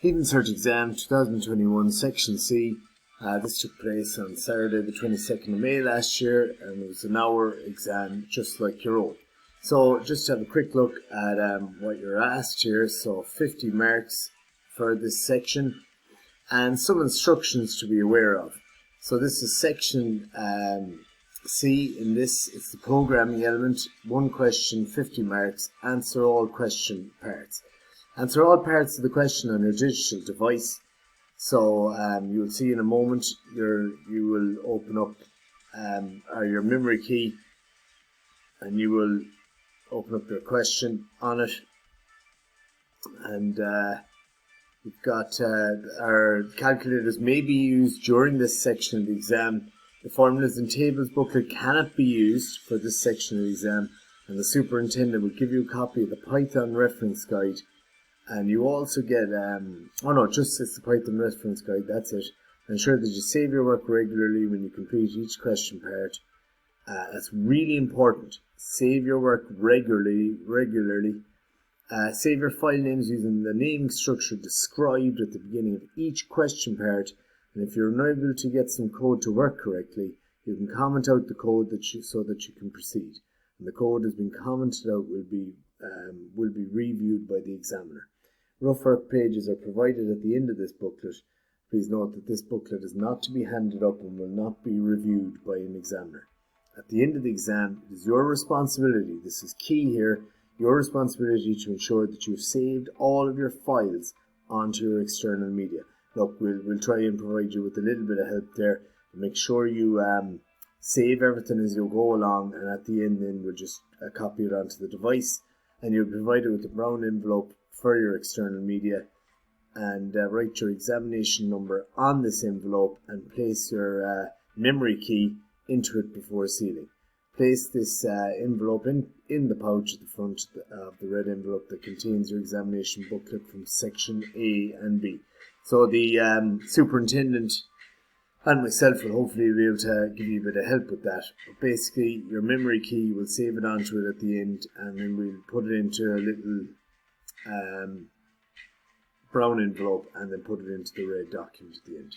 Leaving Cert Exam 2021 Section C. This took place on Saturday the 22nd of May last year, and it was an hour exam just like your own. So just to have a quick look at what you're asked here. So 50 marks for this section and some instructions to be aware of. So this is Section C. In this, it's the programming element. One question, 50 marks. Answer all question parts. Answer all parts of the question on your digital device. So you'll see in a moment you will open up your memory key, and you will open up your question on it. And we've got our calculators may be used during this section of the exam. The formulas and tables booklet cannot be used for this section of the exam, and the superintendent will give you a copy of the Python reference guide. And you also get, it's the Python reference guide, that's it. Ensure that you save your work regularly when you complete each question part. That's really important. Save your work regularly. Save your file names using the naming structure described at the beginning of each question part. And if you're unable to get some code to work correctly, you can comment out the code so that you can proceed. And the code has been commented out will be reviewed by the examiner. Rough work pages are provided at the end of this booklet. Please note that this booklet is not to be handed up and will not be reviewed by an examiner. At the end of the exam, it is your responsibility, this is key here, your responsibility to ensure that you've saved all of your files onto your external media. Look, we'll try and provide you with a little bit of help there. Make sure you save everything as you go along, and at the end then we'll just copy it onto the device, and you'll be provided with a brown envelope for your external media, and write your examination number on this envelope and place your memory key into it before sealing. Place this envelope in the pouch at the front of the red envelope that contains your examination booklet from section A and B. So the superintendent and myself will hopefully be able to give you a bit of help with that. But basically, your memory key, will save it onto it at the end, and then we'll put it into a little brown envelope and then put it into the red document at the end.